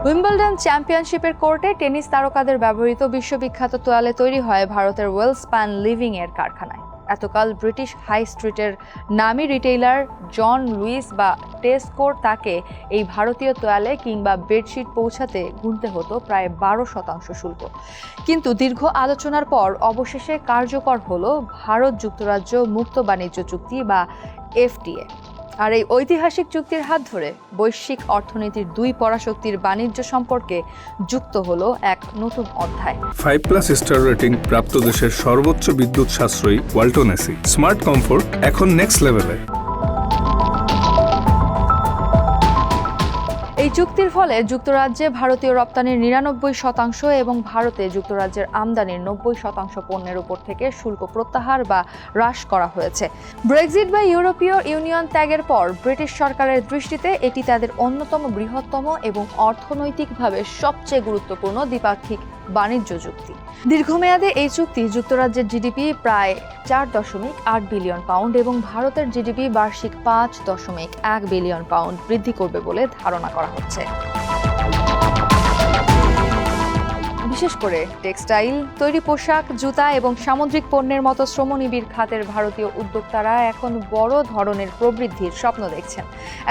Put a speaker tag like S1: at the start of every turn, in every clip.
S1: Wimbledon চ্যাম্পিয়নশিপের কোর্টে tennis তারকাদের ব্যবহৃত বিশ্ববিখ্যাত তোয়ালে তৈরি হয় ভারতের ওয়েলস্প্যান লিভিং এর কারখানায়। এতকাল ব্রিটিশ হাই স্ট্রিটের নামী রিটেইলার জন লুইস বা টেসকোর তাকে এই ভারতীয় তোয়ালে কিংবা বেডশিট পৌঁছাতে গুনতে হতো প্রায় 12% শুল্ক। কিন্তু দীর্ঘ আলোচনার পর অবশেষে কার্যকর হলো ভারত যুক্তরাজ্য মুক্ত বাণিজ্য চুক্তি বা এফটিএ। আর এই ঐতিহাসিক চুক্তির হাত ধরে বৈশ্বিক অর্থনীতির দুই পরাশক্তির বাণিজ্য সম্পর্কে যুক্ত হলো এক নতুন অধ্যায়।
S2: 5+ স্টার রেটিং প্রাপ্ত দেশের সর্বোচ্চ বিদ্যুৎ সাশ্রয়ী ওয়ালটন এসি স্মার্ট কমফোর্ট এখন নেক্সট লেভেলে।
S1: এই চুক্তির ফলে যুক্তরাজ্যে ভারতীয় রপ্তানির 99% এবং ভারতে যুক্তরাজ্যের আমদানির 90% পণ্যের উপর থেকে শুল্ক প্রত্যাহার বা হ্রাস করা হয়েছে। ব্রেক্সিট বা ইউরোপীয় ইউনিয়ন ত্যাগের পর ব্রিটিশ সরকারের দৃষ্টিতে এটি তাদের অন্যতম বৃহত্তম এবং অর্থনৈতিকভাবে সবচেয়ে গুরুত্বপূর্ণ দ্বিপাক্ষিক বাণিজ্য চুক্তি। দীর্ঘমেয়াদে এই চুক্তি যুক্তরাজ্যের জিডিপি প্রায় 4.8 বিলিয়ন পাউন্ড এবং ভারতের জিডিপি বার্ষিক 5.1 বিলিয়ন পাউন্ড বৃদ্ধি করবে বলে ধারণা করা হচ্ছে। বিশেষ করে টেক্সটাইল, তৈরি পোশাক, জুতা এবং সামুদ্রিক পণ্যের মতো শ্রমনিবিড় খাতের ভারতীয় উদ্যোক্তারা এখন বড় ধরনের প্রবৃদ্ধির স্বপ্ন দেখছেন।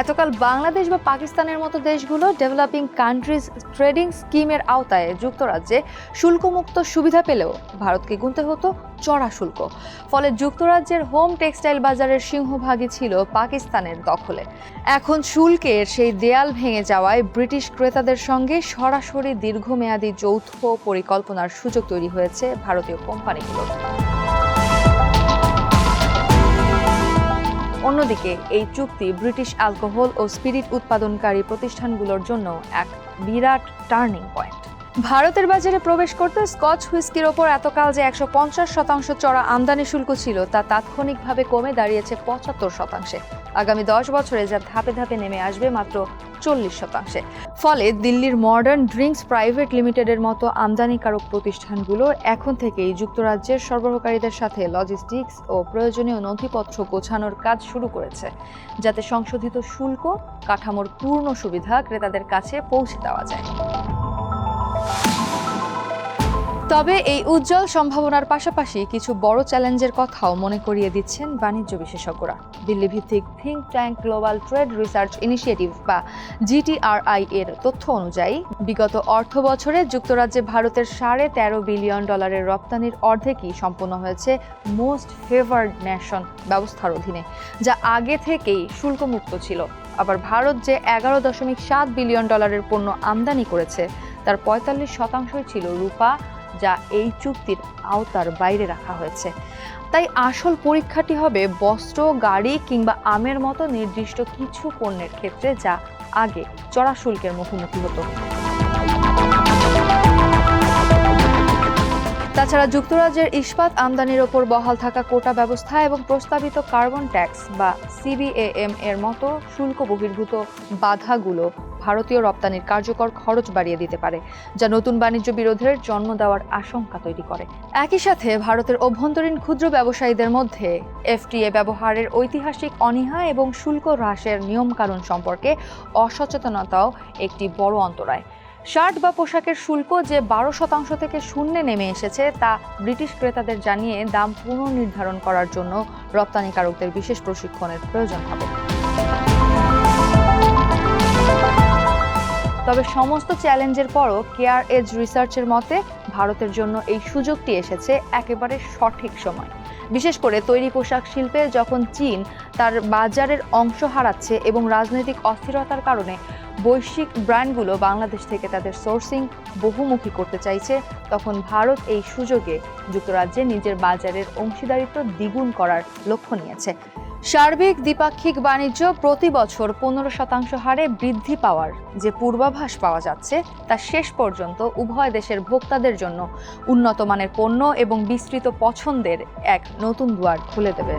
S1: এতকাল বাংলাদেশ বা পাকিস্তানের মতো দেশগুলো ডেভেলপিং কান্ট্রিজ ট্রেডিং স্কিমের আওতায় যুক্তরাজ্যে শুল্কমুক্ত সুবিধা পেলেও ভারতকে গুনতে হতো চড়া শুল্ক। ফলে যুক্তরাজ্যের হোম টেক্সটাইল বাজারের সিংহভাগই ছিল পাকিস্তানের দখলে। এখন শুল্কের সেই দেয়াল ভেঙে যাওয়ায় ব্রিটিশ ক্রেতাদের সঙ্গে সরাসরি দীর্ঘমেয়াদী যৌথ পরিকল্পনার সুযোগ তৈরি হয়েছে ভারতীয় কোম্পানিগুলোর। অন্যদিকে এই চুক্তি ব্রিটিশ অ্যালকোহল ও স্পিরিট উৎপাদনকারী প্রতিষ্ঠানগুলোর জন্য এক বিরাট টার্নিং পয়েন্ট। ভারতের বাজারে প্রবেশ করতে স্কচ হুইস্কির ওপর এতকাল যে 150% চড়া আমদানি শুল্ক ছিল তা তাৎক্ষণিকভাবে কমে দাঁড়িয়েছে 75%। আগামী 10 বছরে যা ধাপে ধাপে নেমে আসবে মাত্র 40%। ফলে দিল্লির মডার্ন ড্রিঙ্কস প্রাইভেট লিমিটেডের মতো আমদানিকারক প্রতিষ্ঠানগুলো এখন থেকেই যুক্তরাজ্যের সরবরাহকারীদের সাথে লজিস্টিক্স ও প্রয়োজনীয় নথিপত্র গোছানোর কাজ শুরু করেছে, যাতে সংশোধিত শুল্ক কাঠামোর পূর্ণ সুবিধা ক্রেতাদের কাছে পৌঁছে দেওয়া যায়। তবে এই উজ্জ্বল সম্ভাবনার পাশাপাশি কিছু বড় চ্যালেঞ্জের কথাও মনে করিয়ে দিচ্ছেন বাণিজ্য বিশেষজ্ঞরা। দিল্লি ভিত্তিক think tank global trade research initiative বা GTRI এর তথ্য অনুযায়ী বিগত অর্থ বছরে যুক্তরাজ্যে ভারতের $13.5 বিলিয়ন রপ্তানির অর্ধেকই সম্পন্ন হয়েছে মোস্ট ফেভার্ড নেশন ব্যবস্থার অধীনে, যা আগে থেকেই শুল্কমুক্ত ছিল। আবার ভারত যে $11.7 বিলিয়ন পণ্য আমদানি করেছে তার 45% ছিল রূপা, যা এই চুক্তির আওতার বাইরে রাখা হয়েছে। তাই আসল পরীক্ষাটি হবে বস্ত্র, গাড়ি কিংবা আমের মতো নির্দিষ্ট কিছু পণ্যের ক্ষেত্রে যা আগে চড়া শুল্কের মুখোমুখি হতো। তাছাড়া যুক্তরাজ্যের ইস্পাত আমদানির ওপর বহাল থাকা কোটা ব্যবস্থা এবং প্রস্তাবিত কার্বন ট্যাক্স বা CBAM এর মতো শুল্ক বহির্ভূত বাধাগুলো ভারতীয় রপ্তানির কার্যকর খরচ বাড়িয়ে দিতে পারে, যা নতুন বাণিজ্য বিরোধের জন্ম দেওয়ার আশঙ্কা তৈরি করে। একই সাথে ভারতের অভ্যন্তরীণ ক্ষুদ্র ব্যবসায়ীদের মধ্যে FTA ব্যবহারের ঐতিহাসিক অনীহা এবং শুল্ক হ্রাসের নিয়মকানুন সম্পর্কে অসচেতনতাও একটি বড় অন্তরায়। শার্ট বা পোশাকের শুল্ক যে 12% থেকে শূন্যে নেমে এসেছে তা ব্রিটিশ ক্রেতাদের জানিয়ে দাম পুনর্নির্ধারণ করার জন্য রপ্তানিকারকদের বিশেষ প্রশিক্ষণের প্রয়োজন হবে। তবে সমস্ত চ্যালেঞ্জের পরও কেয়ার এজ রিসার্চের মতে ভারতের জন্য এই সুযোগটি এসেছে একেবারে সঠিক সময়। বিশেষ করে তৈরি পোশাক শিল্পে যখন চীন তার বাজারের অংশ হারাচ্ছে এবং রাজনৈতিক অস্থিরতার কারণে বৈশ্বিক ব্র্যান্ডগুলো বাংলাদেশ থেকে তাদের সোর্সিং বহুমুখী করতে চাইছে, তখন ভারত এই সুযোগে যুক্তরাজ্যে নিজের বাজারের অংশীদারিত্ব দ্বিগুণ করার লক্ষ্য নিয়েছে। সার্বিক দ্বিপাক্ষিক বাণিজ্য প্রতি বছর 15% হারে বৃদ্ধি পাওয়ার যে পূর্বাভাস পাওয়া যাচ্ছে তা শেষ পর্যন্ত উভয় দেশের ভোক্তাদের জন্য উন্নত মানের পণ্য এবং বিস্তৃত পছন্দের এক নতুন দুয়ার খুলে দেবে।